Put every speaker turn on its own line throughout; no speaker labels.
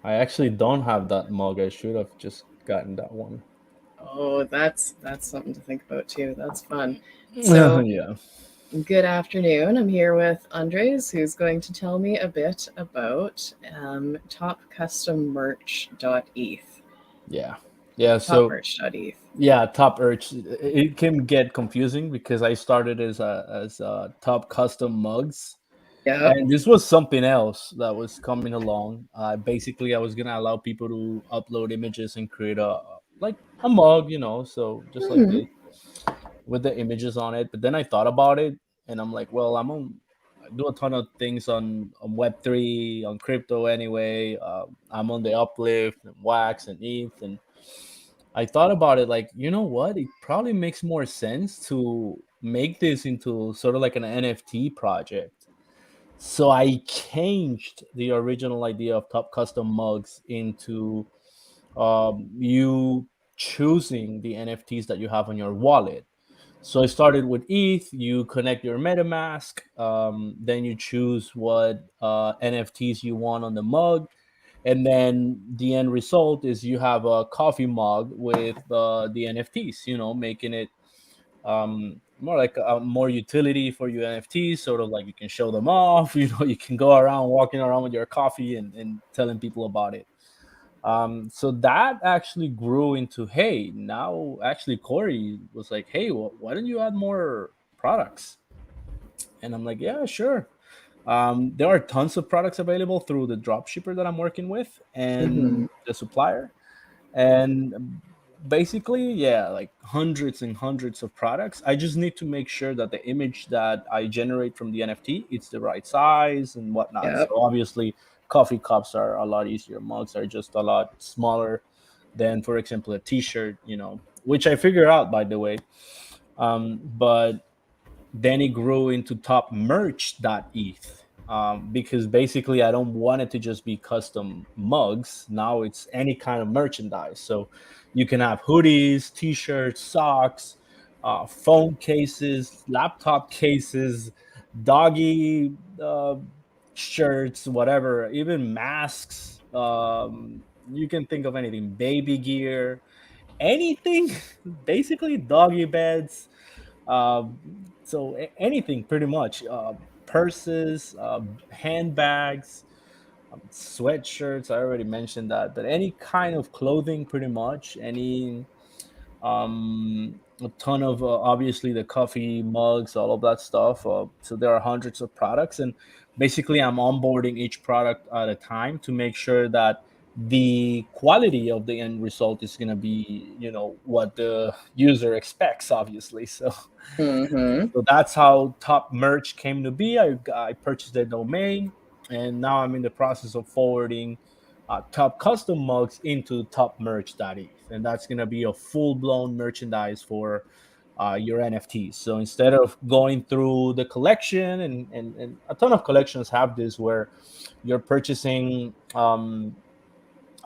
I actually don't have that mug. I should have just gotten that one.
Oh, that's something to think about too. That's fun. So,
Yeah.
good afternoon. I'm here with Andres, who's going to tell me a bit about topcustommerch.eth.
Yeah. Yeah. So
Topmerch.eth.
yeah, top urge. It can get confusing because I started as top custom mugs,
Yep.
and this was something else that was coming along. Basically, I was gonna allow people to upload images and create a like a mug, so just like
Hmm.
this with the images on it. But then I thought about it, and I'm like, well, I do a ton of things on Web3, on crypto anyway. I'm on the Uplift and Wax and ETH, and I thought about it like, you know what? It probably makes more sense to make this into sort of like an NFT project. So I changed the original idea of top custom mugs into you choosing the NFTs that you have on your wallet. So I started with ETH. You connect your MetaMask, then you choose what NFTs you want on the mug, and then the end result is you have a coffee mug with the NFTs. Making it more like a more utility for your NFTs, sort of like you can show them off. You can go around walking around with your coffee and telling people about it. So that actually grew into, hey, now actually Corey was like, hey, why don't you add more products? And I'm like, yeah, sure. There are tons of products available through the dropshipper that I'm working with
Hmm.
and the supplier. And basically, yeah, like hundreds and hundreds of products. I just need to make sure that the image that I generate from the NFT, it's the right size and whatnot. So
Yep.
obviously, coffee cups are a lot easier. Mugs are just a lot smaller than, for example, a T-shirt. Which I figured out, by the way. But then it grew into top merch.eth, because basically I don't want it to just be custom mugs. Now it's any kind of merchandise. So you can have hoodies, t-shirts, socks, phone cases, laptop cases, doggy shirts, whatever, even masks. You can think of anything, baby gear, anything, basically doggy beds, so anything pretty much, purses, handbags, sweatshirts. I already mentioned that, but any kind of clothing, pretty much. A ton of, obviously, the coffee mugs, all of that stuff. So there are hundreds of products, and basically I'm onboarding each product at a time to make sure that the quality of the end result is going to be, what the user expects, obviously. So
Hmm.
that's how top merch came to be. I purchased the domain, and now I'm in the process of forwarding top custom mugs into topmerch.eth, and that's going to be a full blown merchandise for your NFTs. So instead of going through the collection, and a ton of collections have this, where you're purchasing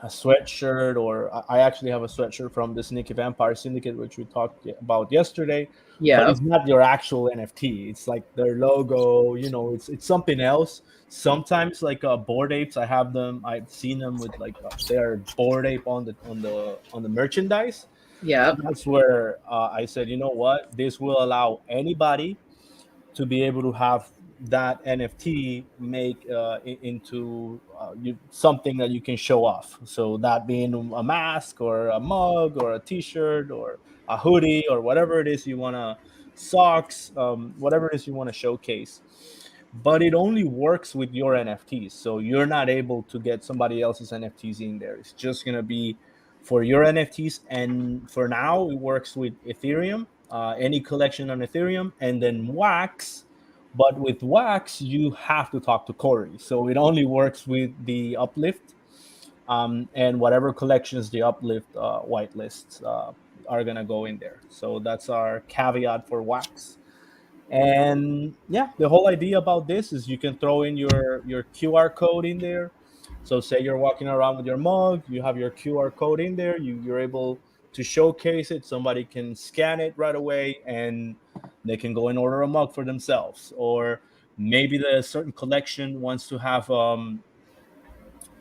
a sweatshirt, or I actually have a sweatshirt from the Sneaky Vampire Syndicate, which we talked about yesterday, but
Yep.
it's not your actual NFT. It's like their logo. It's something else. Sometimes, like, board apes, I have them. I've seen them with, like, their board ape on the merchandise. So
Yep.
that's where I said, you know what, this will allow anybody to be able to have that NFT make into something that you can show off. So that being a mask or a mug or a T-shirt or a hoodie or whatever it is you want to, socks, whatever it is you want to showcase. But it only works with your NFTs, so you're not able to get somebody else's NFTs in there. It's just gonna be for your NFTs, and for now, it works with Ethereum, any collection on Ethereum, and then Wax. But with Wax, you have to talk to Corey, so it only works with the Uplift, and whatever collections the Uplift whitelists are gonna go in there. So that's our caveat for Wax. And yeah, the whole idea about this is you can throw in your QR code in there. So say you're walking around with your mug, you have your QR code in there, you're able to showcase it. Somebody can scan it right away, and they can go and order a mug for themselves. Or maybe the certain collection wants to have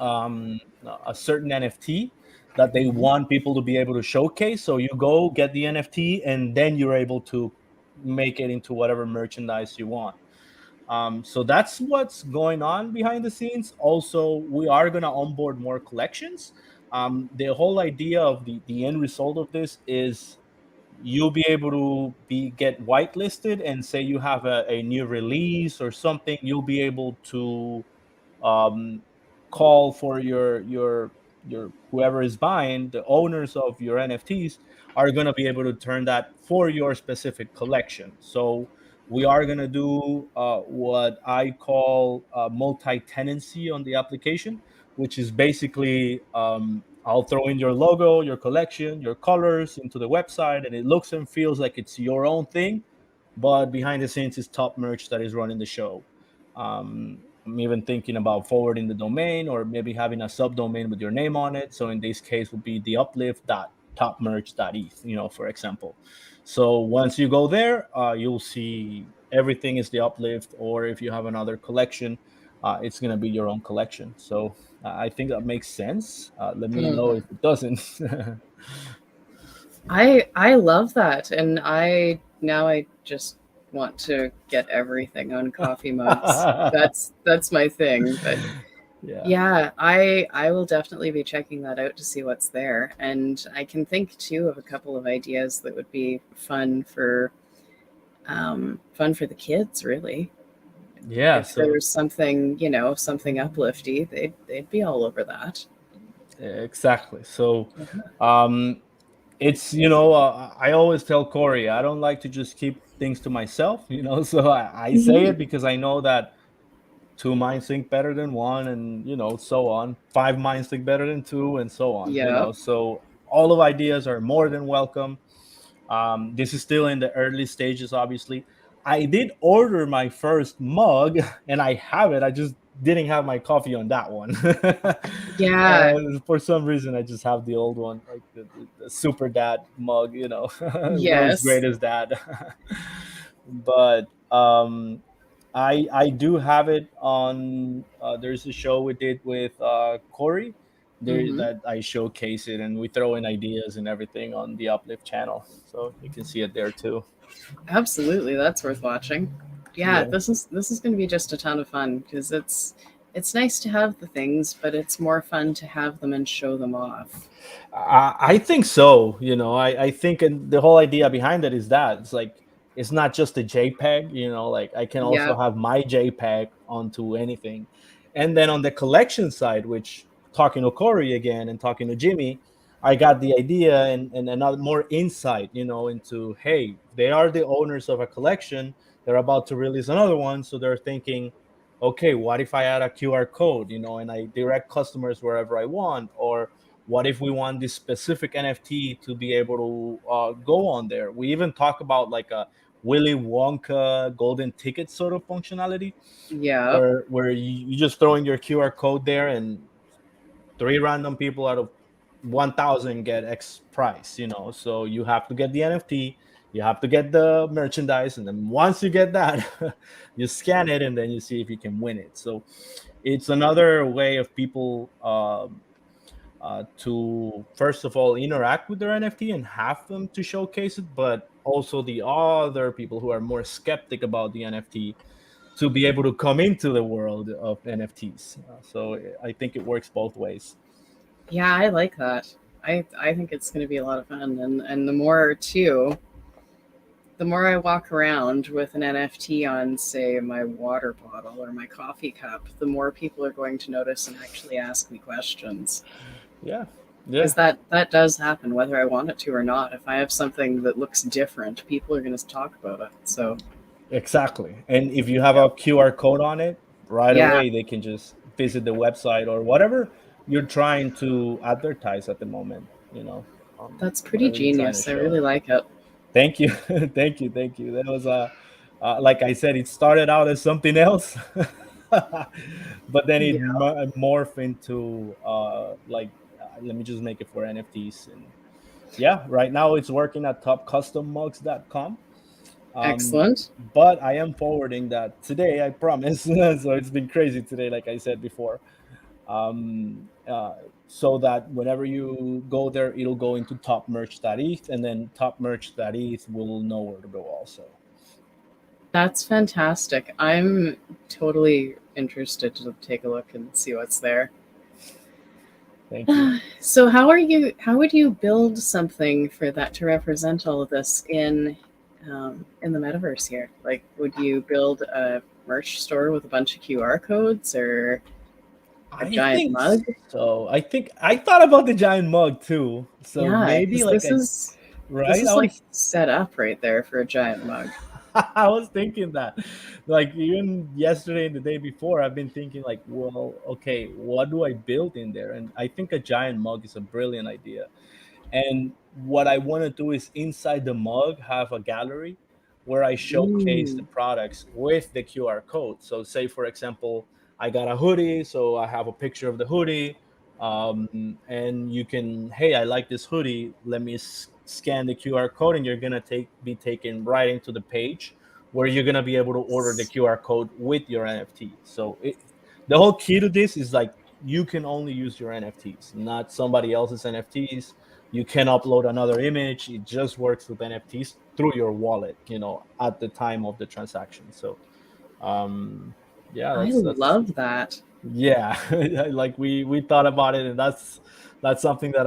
um, a certain NFT that they
Mhm.
want people to be able to showcase. So you go get the NFT, and then you're able to make it into whatever merchandise you want. So that's what's going on behind the scenes. Also, we are going to onboard more collections. The whole idea of the end result of this is you'll be able to be get whitelisted, and say you have a new release or something, you'll be able to um, call for your whoever is buying, the owners of your NFTs are going to be able to turn that for your specific collection. So we are going to do what I call multi-tenancy on the application, which is basically I'll throw in your logo, your collection, your colors into the website, and it looks and feels like it's your own thing, but behind the scenes is top merch that is running the show. I'm even thinking about forwarding the domain, or maybe having a subdomain with your name on it. So in this case, would be the uplift.topmerch.eth, for example. So once you go there, you'll see everything is the uplift, or if you have another collection, it's going to be your own collection. So I think that makes sense. Let me know
Mhm.
if it doesn't.
I love that, and I just want to get everything on coffee mugs. That's my thing. But
Yeah.
yeah, I will definitely be checking that out to see what's there, and I can think too of a couple of ideas that would be fun for the kids. Really,
Yeah.
if
So
there's something something uplifty, they'd be all over that.
exactly. So
Mhm.
um, it's I always tell Corey I don't like to just keep things to myself. So I say it because I know that two minds think better than one, and so on. Five minds think better than two, and so on.
Yeah.
So all of ideas are more than welcome. This is still in the early stages, obviously. I did order my first mug, and I have it. I just didn't have my coffee on that one.
Yeah.
For some reason, I just have the old one, like the super dad mug, world's
Yes.
greatest dad. But I do have it on. There's a show we did with Corey there
Hmm.
that I showcase it, and we throw in ideas and everything on the Uplift channel, so you can see it there too.
Absolutely, that's worth watching. Yeah,
Yeah.
this is going to be just a ton of fun because it's nice to have the things, but it's more fun to have them and show them off.
I think so. I think, and the whole idea behind it is that it's like it's not just a JPEG. Like I can also
Yep.
have my JPEG onto anything, and then on the collection side, which talking to Corey again and talking to Jimmy, I got the idea and another more insight, into hey, they are the owners of a collection. They're about to release another one, so they're thinking, okay, what if I add a QR code, and I direct customers wherever I want, or what if we want this specific NFT to be able to go on there? We even talk about like a Willy Wonka golden ticket sort of functionality,
Yep.
where you just throw in your QR code there, and three random people out of 1,000 get X price. So you have to get the NFT, you have to get the merchandise, and then once you get that, you scan it, and then you see if you can win it. So it's another way of people to first of all interact with their NFT and have them to showcase it, but also the other people who are more skeptic about the NFT to be able to come into the world of NFTs. So I think it works both ways.
Yeah, I like that. I think it's going to be a lot of fun, and the more too, the more I walk around with an NFT on, say, my water bottle or my coffee cup, the more people are going to notice and actually ask me questions.
Yeah,
Because
yeah,
that does happen, whether I want it to or not. If I have something that looks different, people are going to talk about it. So,
exactly. And if you have
yeah,
a QR code on it, right
yeah,
away they can just visit the website or whatever you're trying to advertise at the moment.
that's pretty
Whatever you're trying to
genius. I
show.
really like it.
Thank you, thank you, thank you. That was like I said, it started out as something else, but then it
Yeah,
morphed into let me just make it for NFTs, and yeah, right now it's working at topcustommugs.com. Um,
excellent.
but I am forwarding that today, I promise. So it's been crazy today, like I said before. so that whenever you go there, it'll go into top merch.eth, and then top merch.eth will know where to go also.
That's fantastic. I'm totally interested to take a look and see what's there.
Thank you.
So how would you build something for that to represent all of this in the metaverse here? Like, would you build a merch store with a bunch of QR codes or a
I
giant
think
mug?
so. I think I thought about the giant mug too. So
Yeah,
maybe
because
like a
this
right.
is like set up right there for a giant mug.
I was thinking that, like even yesterday and the day before, I've been thinking like, well, okay, what do I build in there? And I think a giant mug is a brilliant idea. And what I want to do is inside the mug have a gallery where I showcase the
Ooh,
products with the QR code. So, say for example, I got a hoodie, so I have a picture of the hoodie, and you can, hey, I like this hoodie. Let me scan the QR code, and you're gonna be taken right into the page where you're gonna be able to order the QR code with your NFT. So, the whole key to this is like you can only use your NFTs, not somebody else's NFTs. You can upload another image. It just works with NFTs through your wallet, at the time of the transaction. So, um, yeah,
I
that's
love that.
yeah, like we thought about it, and that's something that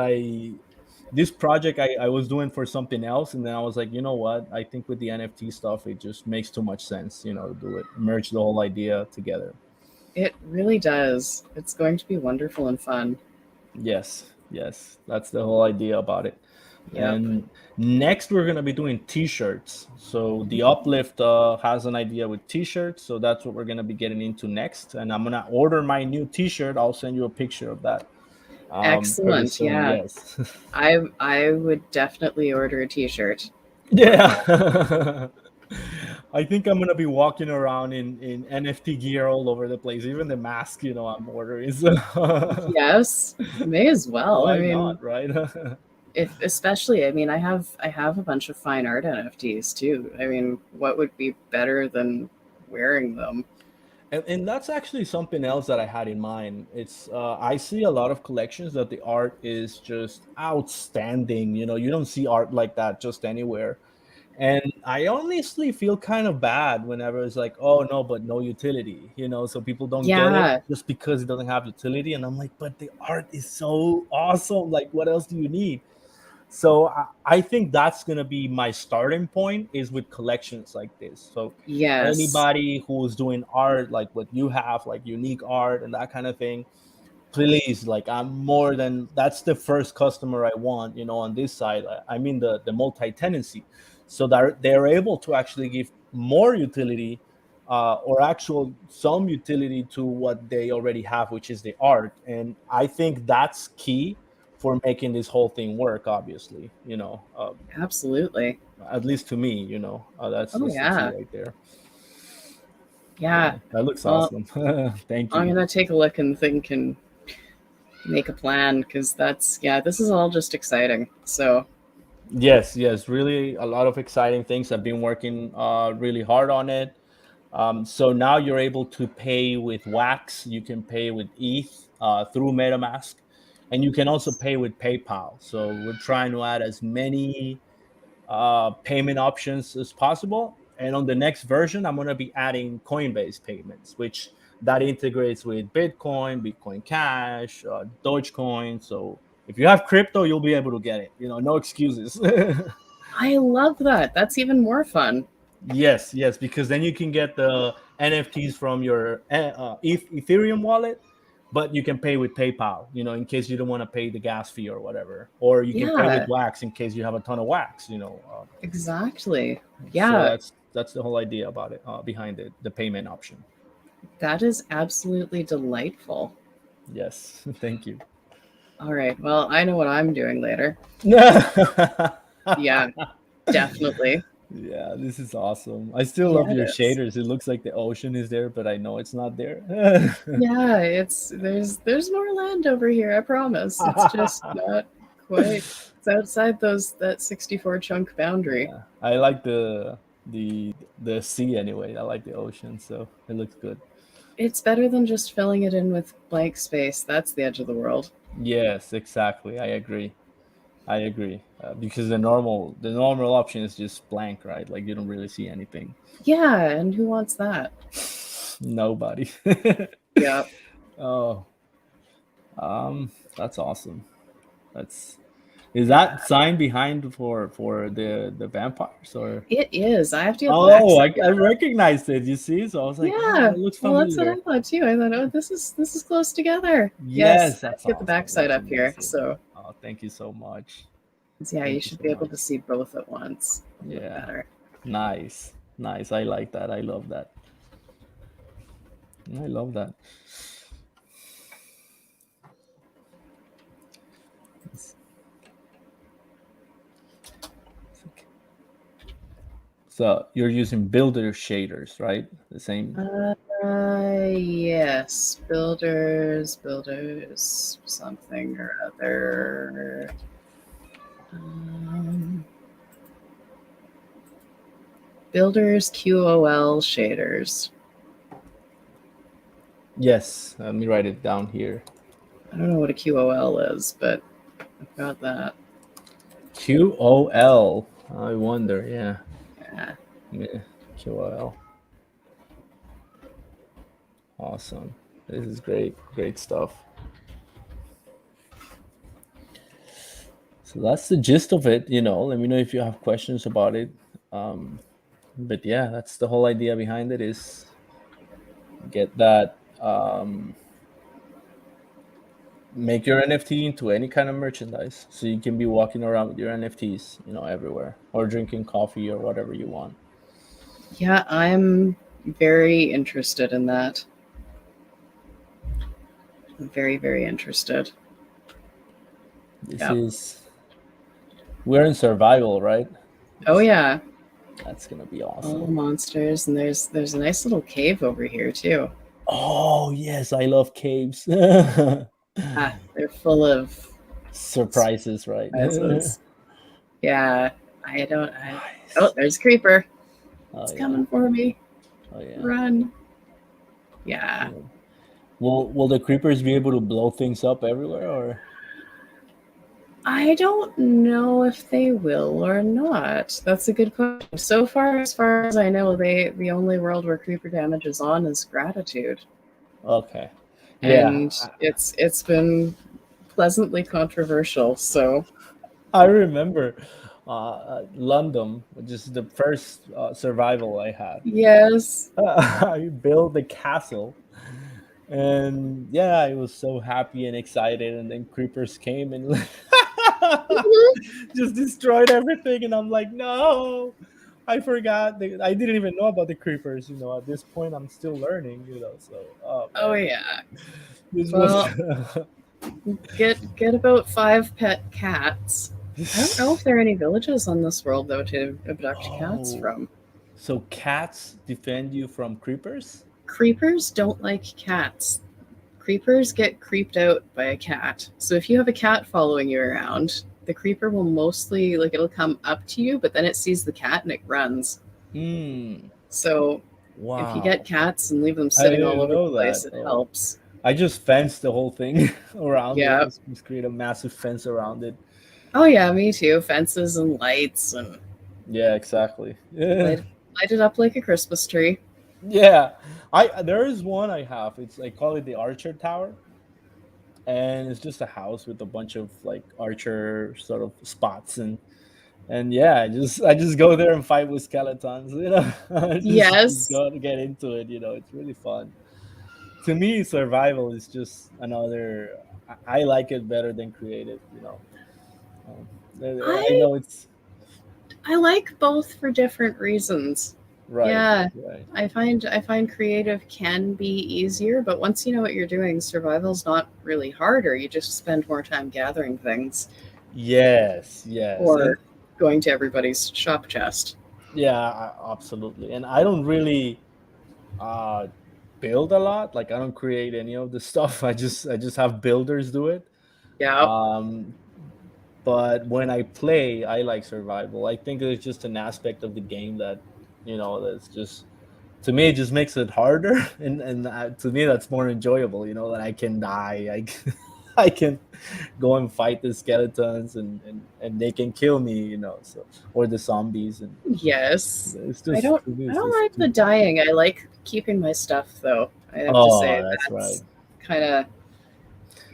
this project I was doing for something else, and then I was like, you know what? I think with the NFT stuff, it just makes too much sense, to do it, merge the whole idea together.
It really does. It's going to be wonderful and fun.
Yes, yes, that's the whole idea about it.
Yep.
And next, we're gonna be doing T-shirts. So the Uplift has an idea with T-shirts, so that's what we're gonna be getting into next. And I'm gonna order my new T-shirt. I'll send you a picture of that pretty
Excellent.
soon.
Yeah.
Yes.
I would definitely order a t-shirt for that.
Yeah. I think I'm gonna be walking around in NFT gear all over the place. Even the mask, I'm ordering. So
Yes, may as well. I
why
mean,
not, right?
if especially, I mean, I have a bunch of fine art NFTs too. I mean, what would be better than wearing them?
And that's actually something else that I had in mind. It's I see a lot of collections that the art is just outstanding. You don't see art like that just anywhere. And I honestly feel kind of bad whenever it's like, oh no, but no utility. So people don't get it
Yeah,
just because it doesn't have utility. And I'm like, but the art is so awesome. Like, what else do you need? So I think that's gonna be my starting point is with collections like this. So
yes,
anybody who's doing art like what you have, like unique art and that kind of thing, please, like I'm more than that's the first customer I want, on this side. I mean the multi-tenancy, so that they're able to actually give more utility, or actual some utility to what they already have, which is the art. And I think that's key for making this whole thing work, obviously,
absolutely.
at least to me,
Oh
that's the key
yeah,
right there.
yeah.
Yeah, that looks
Well,
awesome. Thank
I'm
you.
gonna take a look and think and make a plan because that's yeah. This is all just exciting. So
Yes, yes, really a lot of exciting things. I've been working really hard on it. So now you're able to pay with Wax. You can pay with ETH through MetaMask, and you can also pay with PayPal. So we're trying to add as many payment options as possible. And on the next version, I'm going to be adding Coinbase payments, which that integrates with Bitcoin, Bitcoin Cash, Dogecoin. So if you have crypto, you'll be able to get it. No excuses.
I love that. That's even more fun.
Yes, yes, because then you can get the NFTs from your Ethereum wallet, but you can pay with PayPal, in case you don't want to pay the gas fee or whatever. Or you can pay with
Yeah,
Wax in case you have a ton of Wax,
exactly.
So
Yeah,
that's the whole idea about it, behind it, the payment option.
that is absolutely delightful.
Yes, thank you.
All right. Well, I know what I'm doing later.
Yeah,
Yeah, definitely.
this is awesome. I still
Yeah,
love
it
your
is.
shaders. It looks like the ocean is there, but I know it's not there.
Yeah, it's there's more land over here, I promise. It's just not quite. It's outside those that 64 chunk boundary.
Yeah, I like the sea anyway. I like the ocean, so it looks good.
It's better than just filling it in with blank space. That's the edge of the world.
Yes, exactly. I agree. I agree. Because the normal option is just blank, right? Like you don't really see anything.
Yeah, and who wants that?
Nobody.
Yeah.
Oh, that's awesome. That's Is
Yeah.
that sign behind for the vampires or?
It is. I have to get the
Oh,
backside.
I recognized it. You see, so I was like, oh,
Yeah.
that looks
Well, that's what I
familiar.
thought too. I thought, oh, this is close together. Yes,
Yes,
I have
that's
to get the
awesome.
backside
That's
up here.
amazing.
So
Oh, thank you so much.
yeah, you
Thank you
should
so
be able
much.
to see both at once. Look
Yeah,
better.
nice, nice. I like that. I love that. I love that. It's- it's okay. So you're using builder shaders, right? The same.
Yes, builders, something or other. Um, builders QOL shaders.
Yes, let me write it down here.
I don't know what a QOL is, but I've got that.
QOL. I wonder. Yeah,
Yeah.
yeah. QOL. Awesome. This is great. Great stuff. So that's the gist of it. Let me know if you have questions about it. Um, but yeah, that's the whole idea behind it is get that make your NFT into any kind of merchandise, so you can be walking around with your NFTs, everywhere, or drinking coffee or whatever you want.
Yeah, I'm very interested in that. I'm very, very interested.
This
Yeah.
is we're in survival, right?
Oh yeah.
That's gonna be
All
awesome.
monsters, and there's a nice little cave over here too.
Oh yes, I love caves.
Ah, they're full of
Surprises, right?
surprises. Yeah. I don't I Oh,
Nice.
there's a creeper.
Oh
It's
yeah.
coming for me.
Oh yeah.
Run. Yeah.
Yeah. Will the creepers be able to blow things up everywhere, or?
I don't know if they will or not. That's a good question. So far, as far as I know, the only world where creeper damage is on is gratitude,
Okay. Yeah,
and it's been pleasantly controversial. So
I remember London, which is the first survival I had.
yes,
I built a castle, and yeah, I was so happy and excited, and then creepers came and just destroyed everything, and I'm like, no, I forgot. I didn't even know about the creepers. At this point, I'm still learning. So oh
oh
man,
yeah.
this was.
Well, get about 5 pet cats. I don't know if there are any villages on this world though to abduct cats
Oh,
from.
so cats defend you from creepers?
Creepers don't like cats. Creepers get creeped out by a cat. So if you have a cat following you around, the creeper will mostly like it'll come up to you, but then it sees the cat and it runs.
Hmm.
So if you get
Wow.
cats and leave them
I
sitting all
didn't
over the
know
place,
that.
it
Oh,
helps.
I just fenced the whole thing around it.
Yeah.
Just create a massive fence around it.
Oh yeah, me too. Fences and lights and
Yeah, exactly.
light
Yeah.
light it up like a Christmas tree.
Yeah. There is one I have. I call it the Archer Tower, and it's just a house with a bunch of like archer sort of spots, and yeah, I just go there and fight with skeletons. I just
Yes.
go to get into it. It's really fun. To me, survival is just another. I like it better than creative. Um, I
I
know it's
I like both for different reasons.
right,
Yeah.
right.
I find creative can be easier, but once you know what you're doing, survival's not really harder. You just spend more time gathering things
Yes, yes, and
or going to everybody's shop chest.
yeah, absolutely. And I don't really uh build a lot. Like I don't create any of the stuff. I just have builders do it.
Yeah.
Um, but when I play, I like survival. I think there's just an aspect of the game that that's just to me it just makes it harder, and to me that's more enjoyable. That I can die, I can go and fight the skeletons, and they can kill me. So, or the zombies, and
Yes.
it's
I
just
don't
to me
I
it's
don't
just
like
too
the
fun.
dying. I like keeping my stuff though. I have to
Oh,
say
that's right.
that's kind of,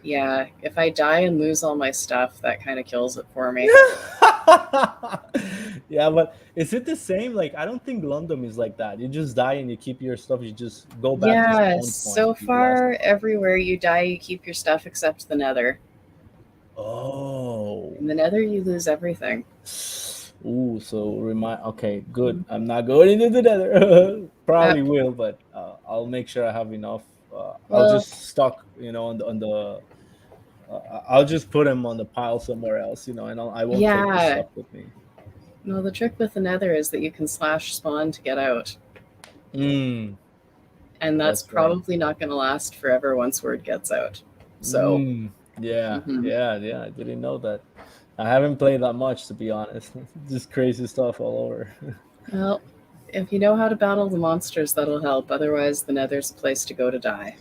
yeah, if I die and lose all my stuff, that kind of kills it for me.
Yeah, but is it the same? Like, I don't think London is like that. You just die and you keep your stuff. You just go back to
Yeah,
spawn point.
so
You lost.
far everywhere you die, you keep your stuff except the nether.
Oh.
In the nether, you lose everything.
Ooh, so remind. Okay, good. I'm not going into the nether. Probably
Yep.
will, but I'll make sure I have enough. I'll
Well,
just stock, on the. I'll just put them on the pile somewhere else, and I won't take the
yeah.
stuff with me.
No, the trick with the nether is that you can slash spawn to get out.
Mm,
And that's
that's right.
probably not going to last forever once word gets out. So,
Mm, yeah,
mhm.
yeah, yeah. I didn't know that. I haven't played that much, to be honest. Just crazy stuff all over.
Well, if you know how to battle the monsters, that'll help. Otherwise, the nether's a place to go to die.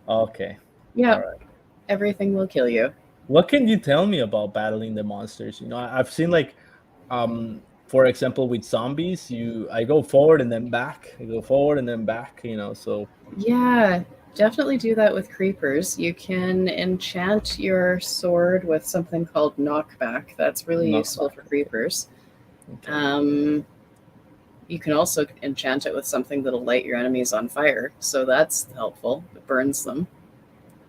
Okay, all
Yep,
right.
everything will kill you.
What can you tell me about battling the monsters? I've seen, like, for example, with zombies, I go forward and then back. I go forward and then back. So
Yeah, definitely do that with creepers. You can enchant your sword with something called knockback. That's really useful
knockback.
for creepers.
Okay.
Um, you can also enchant it with something that'll light your enemies on fire. So that's helpful. It burns them.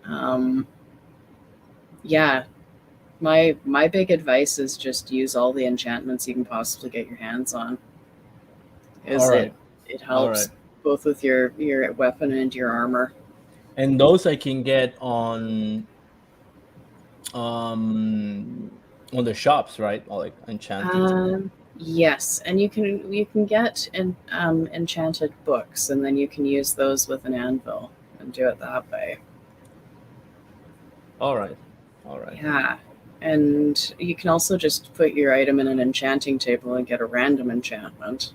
Um, yeah, my big advice is just use all the enchantments you can possibly get your hands on.
All
Is it
right.
it
All right.
helps both with your weapon and your armor.
And those I can get um on the shops, right? Or like enchanted.
Yes, and you can get enchanted books, and then you can use those with an anvil and do it that way.
All right. All right.
Yeah, and you can also just put your item in an enchanting table and get a random enchantment.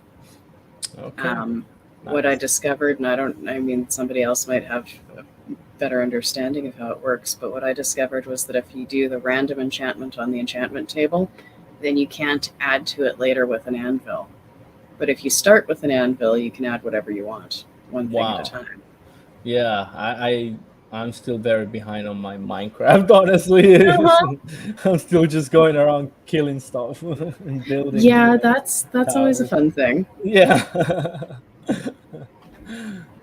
Okay.
Um, what I
Nice.
discovered, and I mean, somebody else might have a better understanding of how it works, but what I discovered was that if you do the random enchantment on the enchantment table, then you can't add to it later with an anvil. But if you start with an anvil, you can add whatever you want, one thing at a
Wow.
time.
Yeah, I'm still very behind on my Minecraft, honestly.
Uh-huh.
I'm still just going around killing stuff and building,
Yeah, that's always a
towers.
fun thing.
Yeah.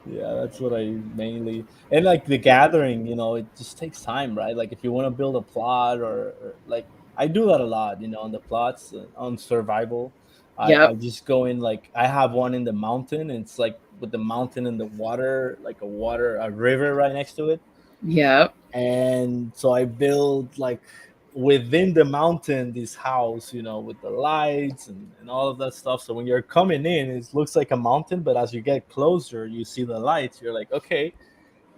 Yeah, that's what I mainly, and like the gathering, it just takes time, right? Like if you want to build a plot, or like I do that a lot, on the plots, on survival. I
Yep,
just go in, like I have one in the mountain, and it's like with the mountain and the water, like a river right next to it.
yep,
And so I build, like, within the mountain, this house, with the lights and all of that stuff. So when you're coming in, it looks like a mountain, but as you get closer, you see the lights. You're like, okay,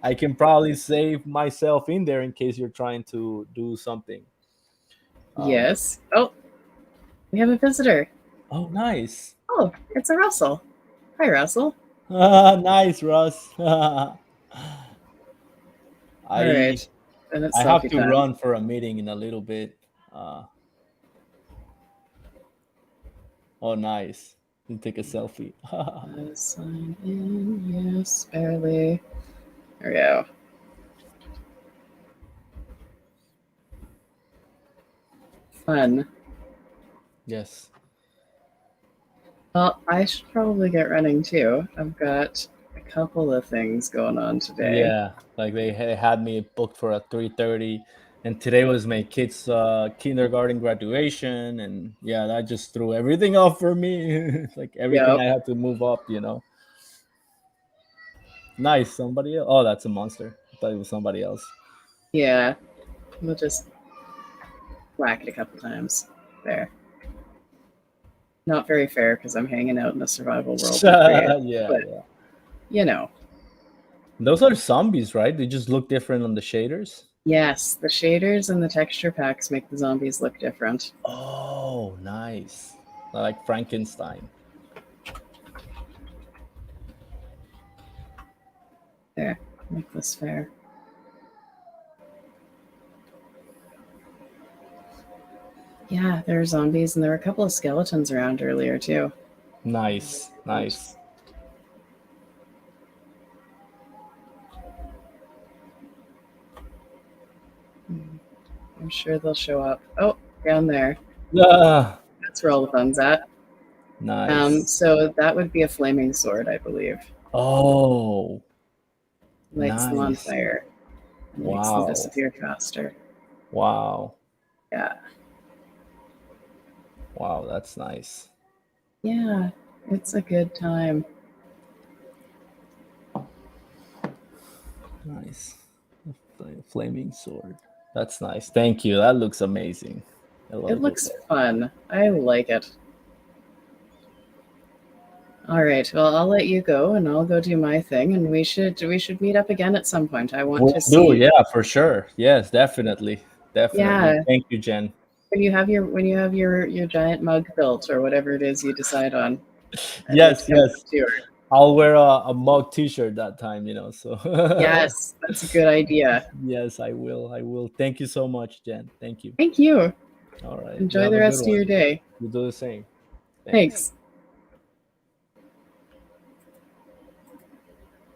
I can probably save myself in there in case you're trying to do something. um
yes. Oh, we have a visitor.
oh, nice.
Oh, it's a Russell. Hi, Russell.
Nice, Russ.
All
i
right, and it's
I have
selfie
to
time.
run for a meeting in a little bit. uh oh, nice. You take a selfie.
Sign in, yes, barely. There we go. Fun.
Yes.
Well, I should probably get running too. I've got a couple of things going on today.
Yeah, like they had me booked for a 3:30, and today was my kid's kindergarten graduation, and yeah, that just threw everything off for me. Like everything
Yep.
I had to move up. Nice, somebody else. Oh, that's a monster. I thought it was somebody else.
Yeah. We'll just whack it a couple times. There. Not very fair because I'm hanging out in a survival world to create,
Yeah,
but
yeah.
you know.
Those are zombies, right? They just look different on the shaders.
Yes, the shaders and the texture packs make the zombies look different.
Oh, nice. Like Frankenstein.
There, make this fair. Yeah, there are zombies, and there were a couple of skeletons around earlier too.
Nice, nice.
I'm sure they'll show up. Oh, down there.
Ah,
That's where all the fun's at.
nice.
So that would be a flaming sword, I believe.
Oh,
Lights them on
nice.
fire and makes them
Wow.
disappear faster.
Wow.
Yeah.
Wow, that's nice.
Yeah, it's a good time.
Nice. Flaming sword. That's nice. Thank you. That looks amazing. I
It
love
looks fun. I like it. All right. Well, I'll let you go, and I'll go do my thing, and we should meet up again at some point. I want
Will
to
do.
see.
Yeah, for sure. Yes, definitely. Definitely.
Yeah,
Thank you, Jen.
when you have your giant mug built or whatever it is you decide on, I'd like
Yes,
to come
yes.
up to it.
I'll wear a mug t-shirt that time, so
Yes, that's a good idea.
yes, I will. I will. Thank you so much, Jen. Thank you.
Thank you.
All right. You
Enjoy
have
the
a good
rest of
one.
your day.
You do the same. Thanks.
Thanks.